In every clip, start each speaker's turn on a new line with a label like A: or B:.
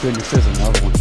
A: goodness, there's another one.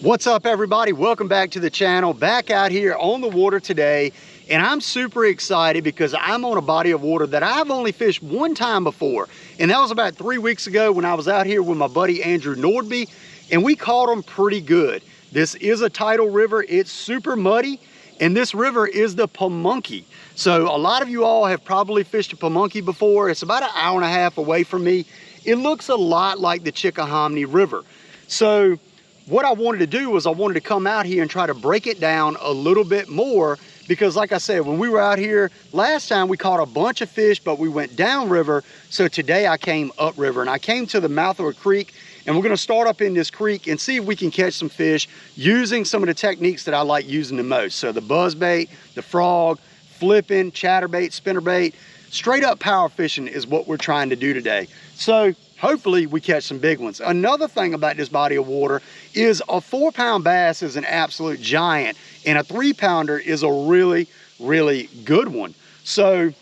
A: What's up, everybody? Welcome back to the channel. Back out here on the water today, and I'm super excited because I'm on a body of water that I've only fished one time before, and that was about 3 weeks ago when I was out here with my buddy Andrew Nordby, and we caught them pretty good. This is a tidal river. It's super muddy, and this river is the Pamunkey. So a lot of you all have probably fished a Pamunkey before. It's about an hour and a half away from me. It looks a lot like the Chickahominy River. So what I wanted to do was I wanted to come out here and try to break it down a little bit more, because like I said, when we were out here last time, we caught a bunch of fish, but we went downriver. So today I came upriver, and I came to the mouth of a creek, and we're gonna start up in this creek and see if we can catch some fish using some of the techniques that I like using the most. So the buzzbait, the frog, flipping, chatterbait, spinnerbait, straight up power fishing is what we're trying to do today. So hopefully we catch some big ones. Another thing about this body of water is a 4-pound bass is an absolute giant, and a 3-pounder is a really, really good one. So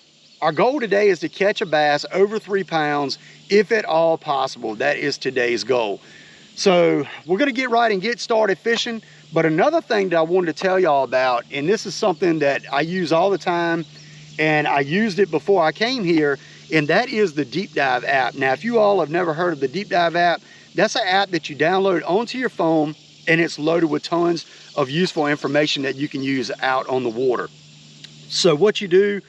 A: our goal today is to catch a bass over 3 pounds, if at all possible. That is today's goal. So we're gonna get right and get started fishing. But another thing that I wanted to tell y'all about, and this is something that I use all the time, and I used it before I came here, and that is the Deep Dive app. Now, if you all have never heard of the Deep Dive app, that's an app that you download onto your phone, and it's loaded with tons of useful information that you can use out on the water. So what you do,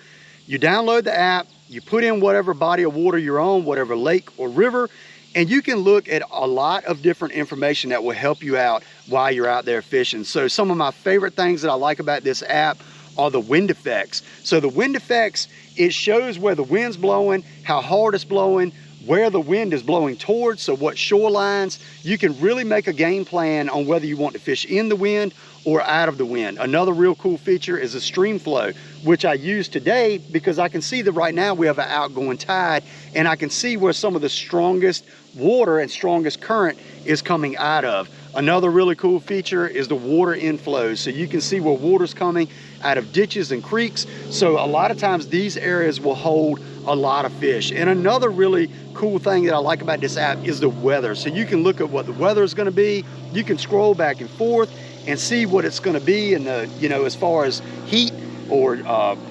A: you download the app, you put in whatever body of water you're on, whatever lake or river, and you can look at a lot of different information that will help you out while you're out there fishing. So some of my favorite things that I like about this app are the wind effects. So the wind effects, it shows where the wind's blowing, how hard it's blowing, where the wind is blowing towards, so what shorelines. You can really make a game plan on whether you want to fish in the wind or out of the wind. Another real cool feature is the stream flow, which I use today because I can see that right now we have an outgoing tide, and I can see where some of the strongest water and strongest current is coming out of. Another really cool feature is the water inflows. So you can see where water's coming out of ditches and creeks. So a lot of times these areas will hold a lot of fish. And another really cool thing that I like about this app is the weather. So you can look at what the weather is going to be. You can scroll back and forth and see what it's going to be in the, as far as heat or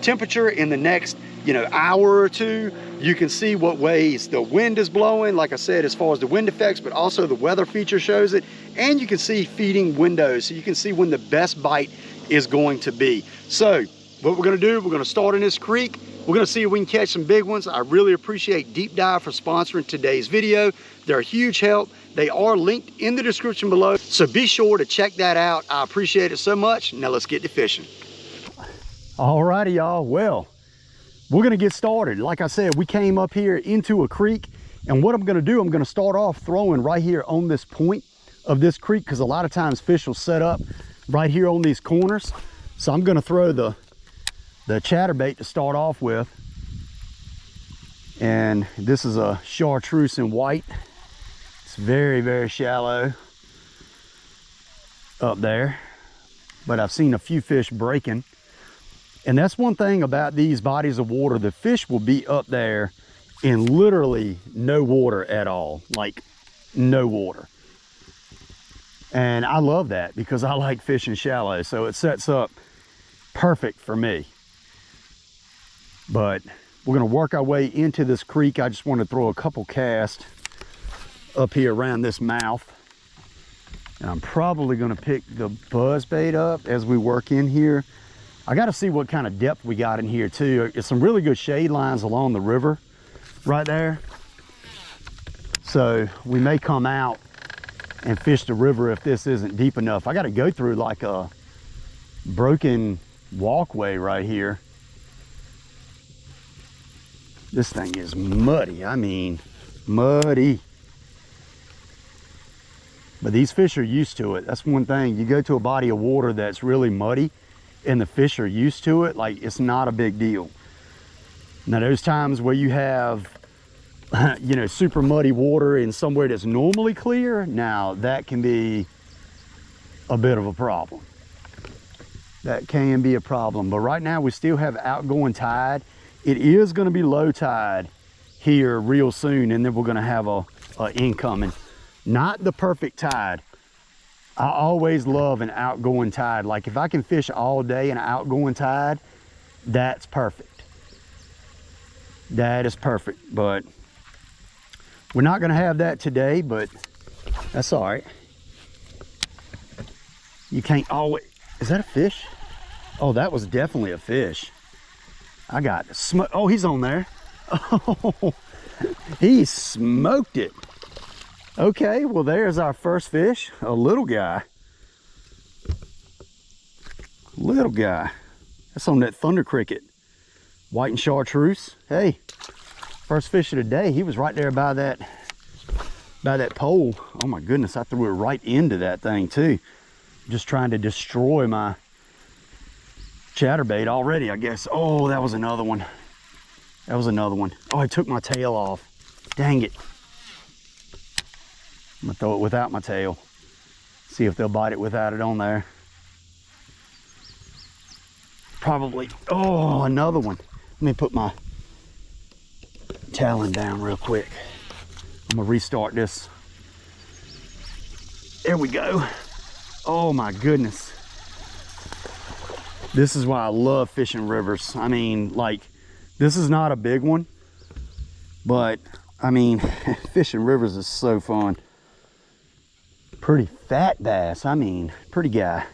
A: temperature in the next, hour or two. You can see what ways the wind is blowing, like I said, as far as the wind effects, but also the weather feature shows it. And you can see feeding windows, so you can see when the best bite is going to be. So what we're gonna do, we're gonna start in this creek. We're gonna see if we can catch some big ones. I really appreciate Deep Dive for sponsoring today's video. They're a huge help. They are linked in the description below, so be sure to check that out. I appreciate it so much. Now let's get to fishing. All righty, y'all. Well, we're gonna get started. Like I said, we came up here into a creek, and what I'm gonna do, I'm gonna start off throwing right here on this point of this creek, because a lot of times fish will set up right here on these corners. So I'm gonna throw the chatterbait to start off with. And this is a chartreuse in white. It's very, very shallow up there, but I've seen a few fish breaking. And that's one thing about these bodies of water, the fish will be up there in literally no water at all, like no water. And I love that because I like fishing shallow, so it sets up perfect for me. But we're gonna work our way into this creek. I just want to throw a couple casts up here around this mouth. And I'm probably gonna pick the buzzbait up as we work in here. I gotta see what kind of depth we got in here too. It's some really good shade lines along the river right there. So we may come out and fish the river if this isn't deep enough. I got to go through like a broken walkway right here. This thing is muddy. I mean, muddy. But these fish are used to it. That's one thing. You go to a body of water that's really muddy and the fish are used to it, like it's not a big deal. Now those times where you have super muddy water in somewhere that's normally clear, now that can be a bit of a problem. That can be a problem. But right now we still have outgoing tide. It is going to be low tide here real soon, and then we're going to have a incoming. Not the perfect tide. I always love an outgoing tide. Like if I can fish all day in an outgoing tide, that's perfect. That is perfect. But we're not going to have that today, but that's all right. You can't always... Is that a fish? Oh, that was definitely a fish. I got smoke. Oh, he's on there. Oh, he smoked it. Okay, well, there's our first fish. A little guy. Little guy. That's on that thunder cricket. White and chartreuse. Hey, first fish of the day. He was right there by that pole. Oh my goodness, I threw it right into that thing too. Just trying to destroy my chatterbait already, I guess. Oh, that was another one. That was another one. Oh, I took my tail off. Dang it. I'm gonna throw it without my tail. See if they'll bite it without it on there. Probably. Oh, another one. Let me put my talon down real quick. I'm gonna restart this. There we go. Oh my goodness. This is why I love fishing rivers. I mean, like, this is not a big one, but I mean, fishing rivers is so fun. Pretty fat bass. I mean, pretty guy.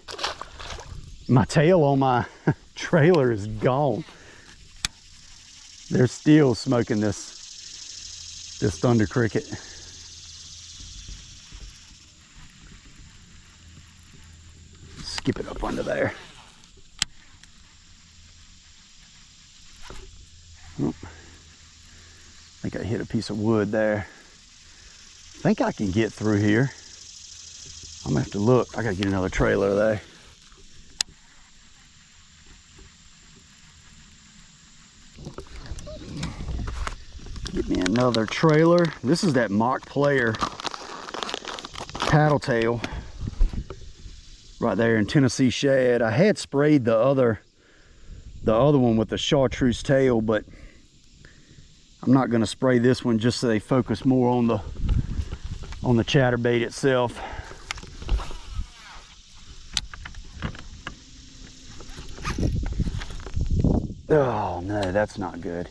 A: My tail on my trailer is gone. They're still smoking this thunder cricket. Skip it up under there. Oh, I think I hit a piece of wood there. I think I can get through here. I'm gonna have to look. I gotta get another trailer there. Get me another trailer. This is that Mock Player paddle tail right there in Tennessee Shad. I had sprayed the other one with the chartreuse tail, but I'm not going to spray this one just so they focus more on the chatterbait itself. Oh no, that's not good.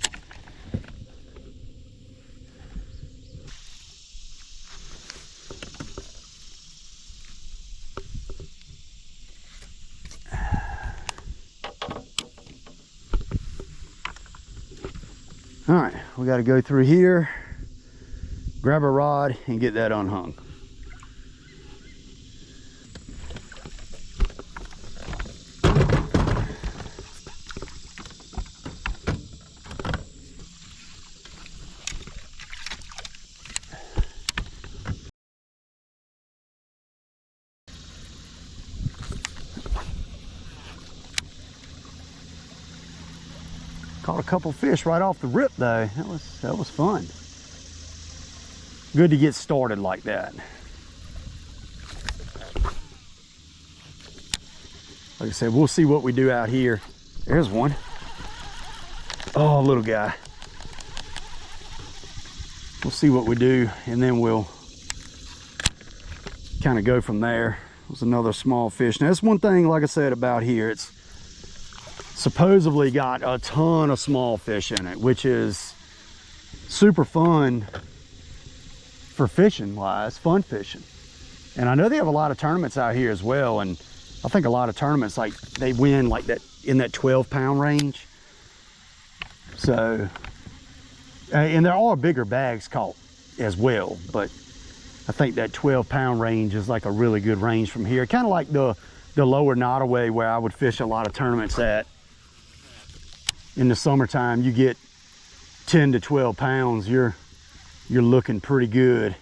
A: All right, we got to go through here, grab a rod, and get that unhung. Caught a couple fish right off the rip though. That was fun. Good to get started like that. Like I said, we'll see what we do out here. There's one. Oh, little guy. We'll see what we do, and then we'll kind of go from there. There's another small fish. Now, that's one thing, like I said, about here. It's supposedly got a ton of small fish in it, which is super fun for fishing wise, fun fishing. And I know they have a lot of tournaments out here as well, and I think a lot of tournaments, like, they win like that in that 12-pound range. So, and there are bigger bags caught as well, but I think that 12-pound range is like a really good range from here, kind of like the lower Nottoway where I would fish a lot of tournaments at. In the summertime, you get 10 to 12 pounds, you're looking pretty good.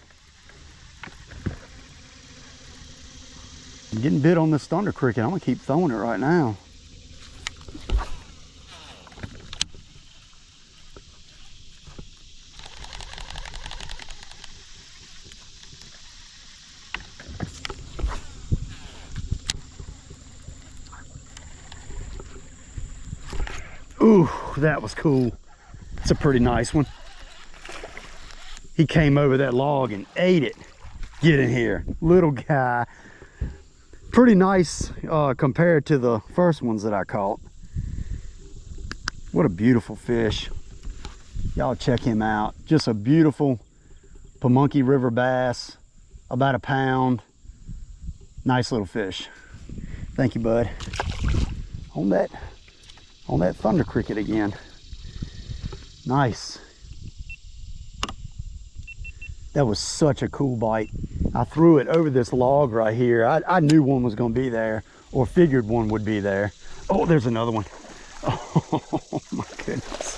A: I'm getting bit on this thunder cricket. I'm gonna keep throwing it right now. Ooh, that was cool. It's a pretty nice one. He came over that log and ate it. Get in here, little guy. Pretty nice compared to the first ones that I caught. What a beautiful fish. Y'all check him out. Just a beautiful Pamunkey River bass, about a pound. Nice little fish. Thank you, bud. On that thunder cricket again. Nice. That was such a cool bite. I threw it over this log right here. I knew one was gonna be there, or figured one would be there. Oh, there's another one. Oh my goodness.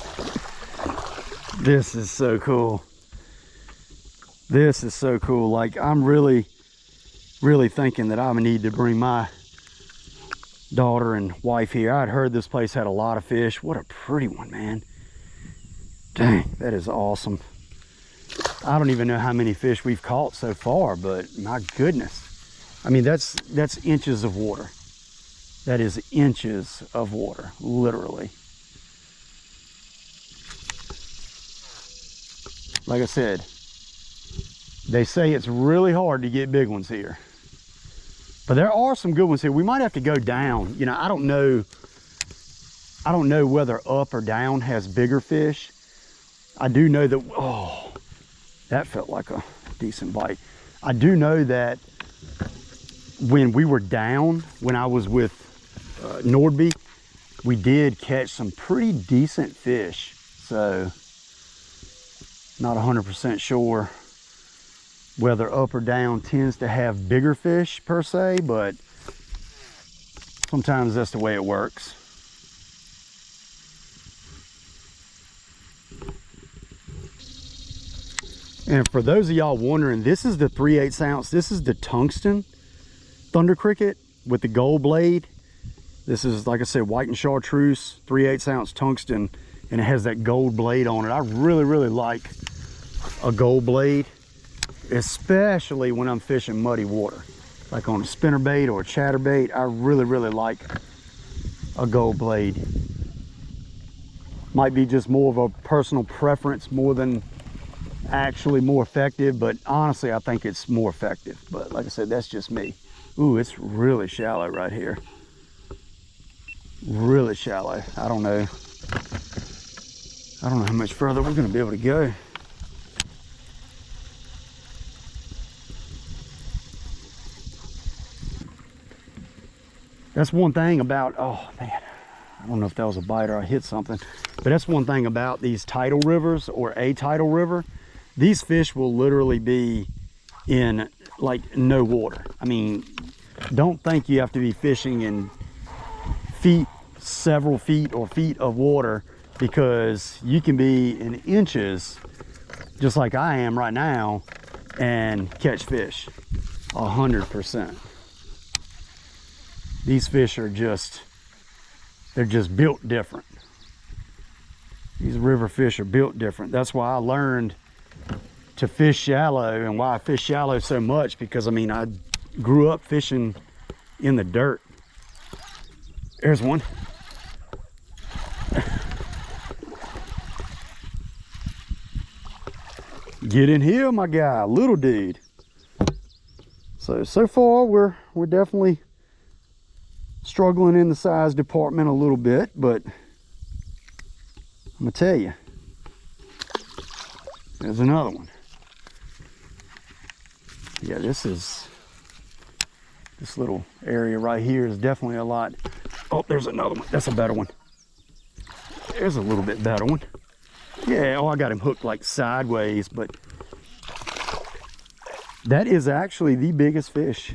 A: This is so cool. This is so cool. Like, I'm really thinking that I need to bring my daughter and wife here. I'd heard this place had a lot of fish. What a pretty one, man. Dang, that is awesome. I don't even know how many fish we've caught so far, but my goodness. I mean, that's inches of water. That is inches of water, literally. Like I said, they say it's really hard to get big ones here. But there are some good ones here. We might have to go down. You know, I don't know whether up or down has bigger fish. I do know that, oh, that felt like a decent bite. I do know that when we were down, when I was with Nordby, we did catch some pretty decent fish. So, not 100% sure whether up or down tends to have bigger fish per se, but sometimes that's the way it works. And for those of y'all wondering, this is the 3/8 ounce. This is the tungsten thunder cricket with the gold blade. This is, like I said, white and chartreuse, 3/8 ounce tungsten, and it has that gold blade on it. I really like a gold blade, especially when I'm fishing muddy water, like on a spinnerbait or a chatterbait. I really like a gold blade. Might be just more of a personal preference more than actually more effective, but honestly I think it's more effective. But like I said, that's just me. Ooh, it's really shallow right here. Really shallow. I don't know how much further we're gonna be able to go. That's one thing about, oh man, I don't know if that was a bite or I hit something, but that's one thing about these tidal rivers or a tidal river. These fish will literally be in like no water. I mean, don't think you have to be fishing in several feet or feet of water, because you can be in inches, just like I am right now, and catch fish 100%. These fish are they're just built different. These river fish are built different. That's why I learned to fish shallow, and why I fish shallow so much, because I mean, I grew up fishing in the dirt. There's one. Get in here, my guy, little dude. So far we're definitely struggling in the size department a little bit, but I'm gonna tell you, there's another one. Yeah, this little area right here is definitely a lot. Oh, there's another one. That's a better one. There's a little bit better one. Yeah, oh, I got him hooked like sideways, but that is actually the biggest fish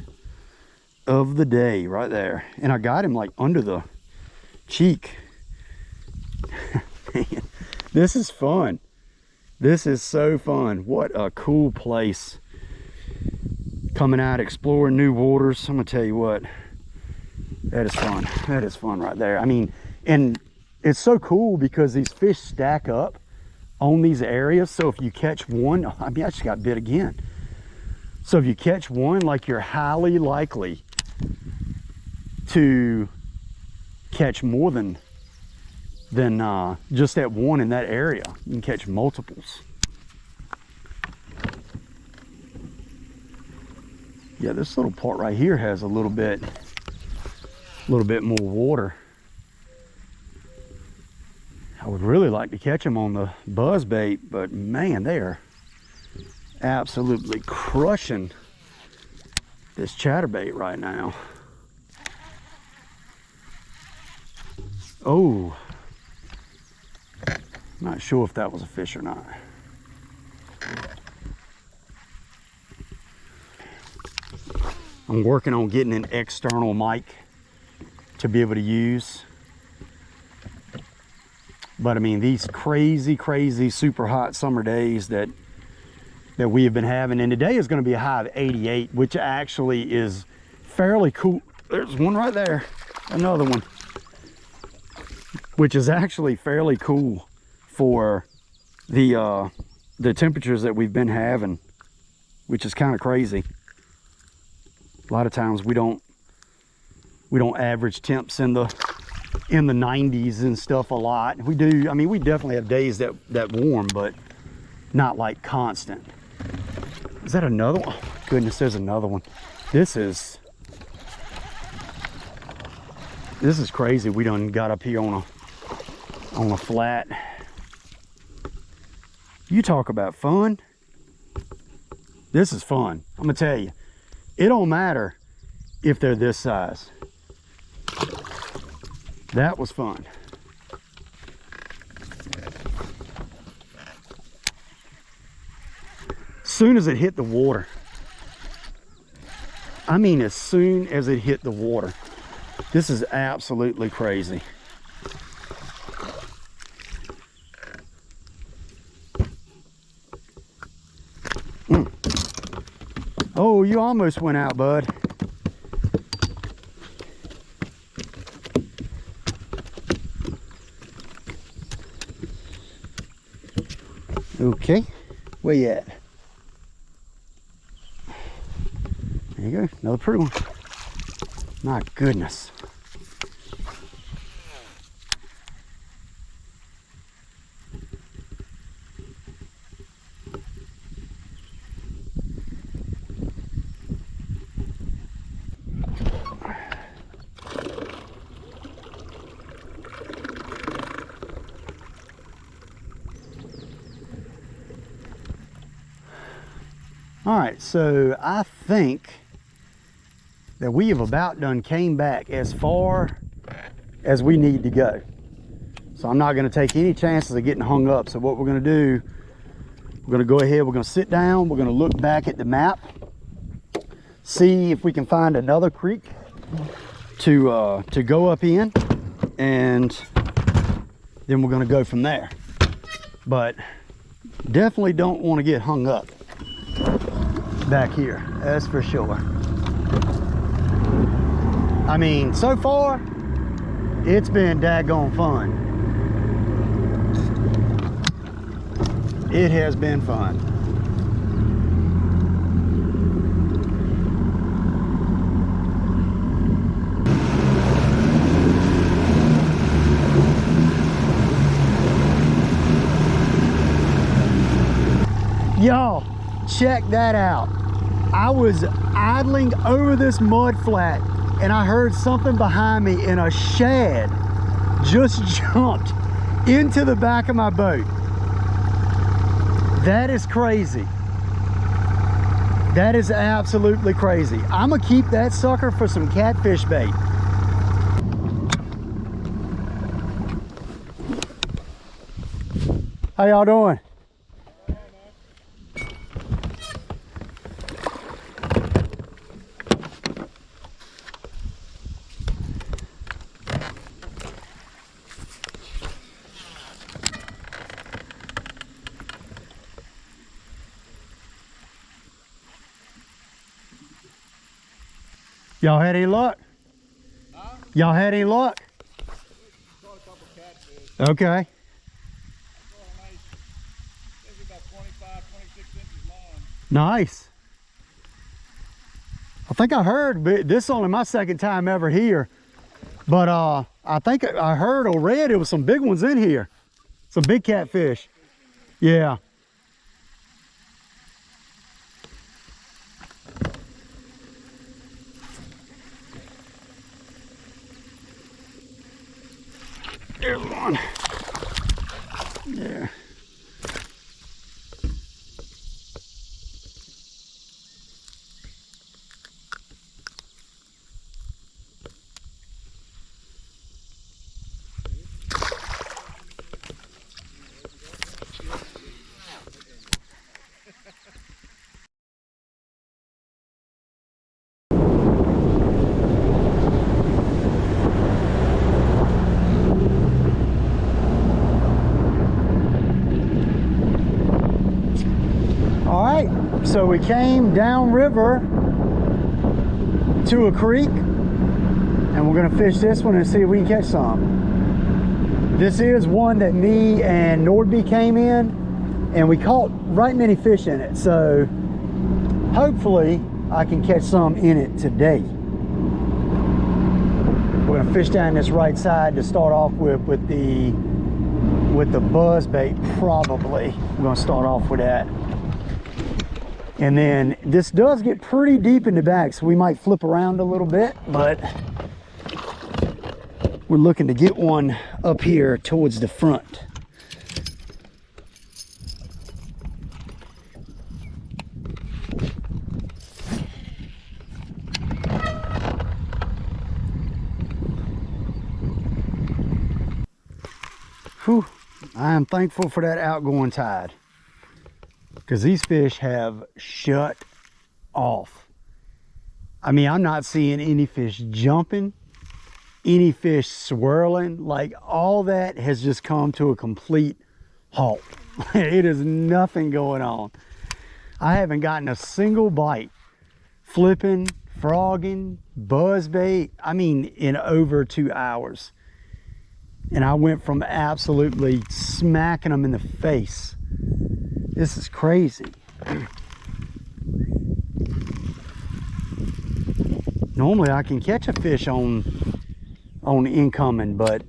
A: of the day right there. And I got him like under the cheek. Man, this is fun. This is so fun. What a cool place. Coming out, exploring new waters. I'm gonna tell you what, that is fun. That is fun right there. I mean, and it's so cool because these fish stack up on these areas. So if you catch one, I mean, I just got bit again. So if you catch one, like, you're highly likely to catch more than than just that one in that area. You can catch multiples. Yeah, this little part right here has a little bit more water. I would really like to catch them on the buzz bait, but man, they are absolutely crushing this chatterbait right now. Oh, not sure if that was a fish or not. I'm working on getting an external mic to be able to use. But I mean, these crazy super hot summer days that we have been having, and today is going to be a high of 88, which actually is fairly cool. There's one right there, another one, which is actually fairly cool for the temperatures that we've been having, which is kind of crazy. A lot of times we don't average temps in the 90s and stuff a lot. We do, I mean, we definitely have days that warm, but not like constant. Is that another one? Oh, goodness, there's another one. This is crazy. We done got up here on a flat. You talk about fun. This is fun. I'm gonna tell you, it don't matter if they're this size. That was fun. Soon as it hit the water, I mean, as soon as it hit the water, this is absolutely crazy. Oh, you almost went out, bud. Okay, where you at? There you go, another pretty one. My goodness. All right, so I think that we have about done came back as far as we need to go. So I'm not gonna take any chances of getting hung up. So what we're gonna do, we're gonna go ahead, we're gonna sit down, we're gonna look back at the map, see if we can find another creek to go up in, and then we're gonna go from there. But definitely don't wanna get hung up back here, that's for sure. I mean, so far, it's been daggone fun. It has been fun. Y'all, check that out. I was idling over this mud flat and I heard something behind me, and a shad just jumped into the back of my boat. That is crazy. That is absolutely crazy. I'm gonna keep that sucker for some catfish bait. How y'all doing? Y'all had any luck? Huh? Y'all had any luck?
B: Caught a couple catfish.
A: Okay.
B: Nice, maybe about 25, 26 inches long.
A: Nice. I think I heard, but this is only my second time ever here. But I think I heard or read there was some big ones in here. Some big catfish. Yeah. There's one. Yeah. So we came downriver to a creek, and we're gonna fish this one and see if we can catch some. This is one that me and Nordby came in, and we caught right many fish in it. So hopefully I can catch some in it today. We're gonna fish down this right side to start off with the buzz bait. Probably we're gonna start off with that. And then this does get pretty deep in the back, so we might flip around a little bit, but we're looking to get one up here towards the front. Whew, I am thankful for that outgoing tide, because these fish have shut off. I mean, I'm not seeing any fish jumping, any fish swirling. Like, all that has just come to a complete halt. It is nothing going on. I haven't gotten a single bite, flipping, frogging, buzzbait, I mean, in over 2 hours. And I went from absolutely smacking them in the face. This is crazy. Normally I can catch a fish on incoming, but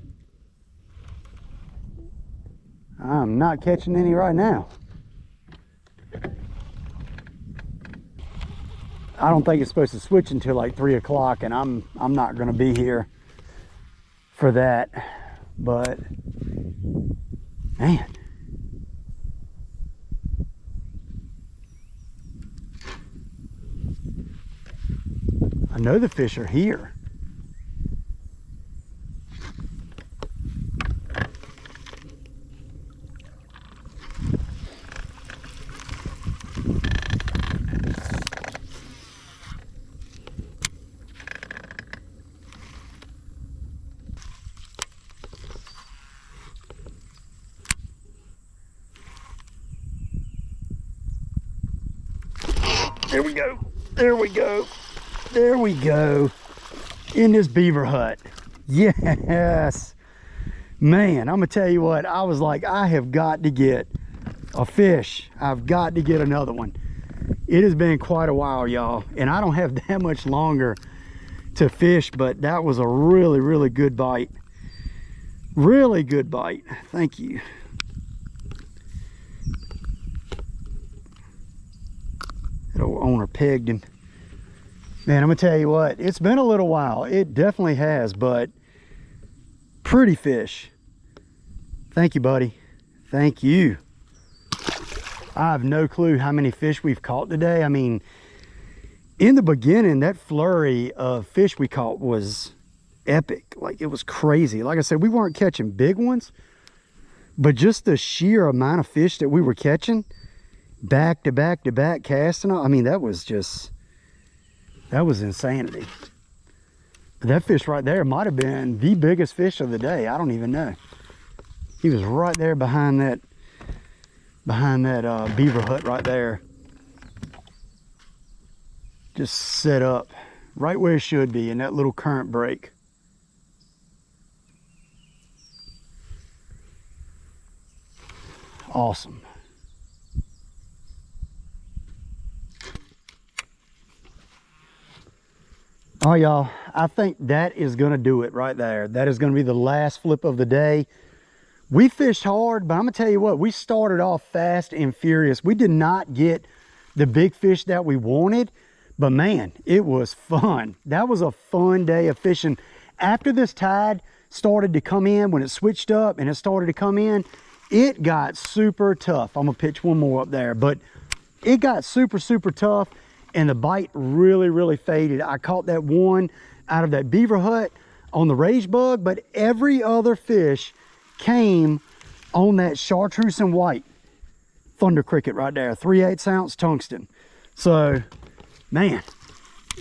A: I'm not catching any right now. I don't think it's supposed to switch until like 3 o'clock, and I'm not going to be here for that. But man, I know the fish are here. There we go. There we go. There we go. In this beaver hut. Yes. Man, I'm gonna tell you what, I was like, I have got to get a fish. I've got to get another one. It has been quite a while, y'all, and I don't have that much longer to fish, but that was a really, really good bite. Really good bite. Thank you. That old owner pegged him. Man, I'm gonna tell you what, it's been a little while. It definitely has, but pretty fish. Thank you, buddy. Thank you. I have no clue how many fish we've caught today. I mean, in the beginning, that flurry of fish we caught was epic. Like, it was crazy. Like I said, we weren't catching big ones, but just the sheer amount of fish that we were catching, back to back to back casting, I mean, that was just, that was insanity. But that fish right there might have been the biggest fish of the day. I don't even know. He was right there behind that beaver hut right there. Just set up right where it should be in that little current break. Awesome. All right, y'all, I think that is gonna do it right there. That is gonna be the last flip of the day. We fished hard, but I'm gonna tell you what, we started off fast and furious. We did not get the big fish that we wanted, but man, it was fun. That was a fun day of fishing. After this tide started to come in, when it switched up and it started to come in, it got super tough. I'm gonna pitch one more up there, but it got super, super tough, and the bite really, really faded. I caught that one out of that beaver hut on the rage bug, but every other fish came on that chartreuse and white thunder cricket right there, 3/8 ounce tungsten. So man,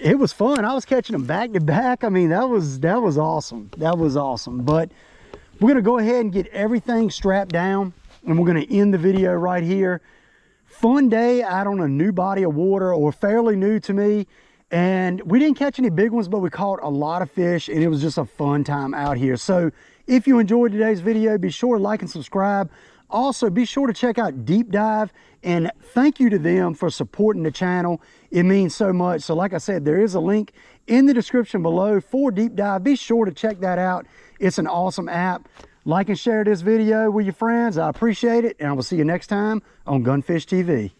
A: it was fun. I was catching them back to back. I mean, that was awesome. That was awesome. But we're gonna go ahead and get everything strapped down, and we're gonna end the video right here. Fun day out on a new body of water, or fairly new to me. And we didn't catch any big ones, but we caught a lot of fish, and it was just a fun time out here. So if you enjoyed today's video, be sure to like and subscribe. Also, be sure to check out Deep Dive, and thank you to them for supporting the channel. It means so much. So like I said, there is a link in the description below for Deep Dive. Be sure to check that out. It's an awesome app. Like and share this video with your friends. I appreciate it, and I will see you next time on Gunfish TV.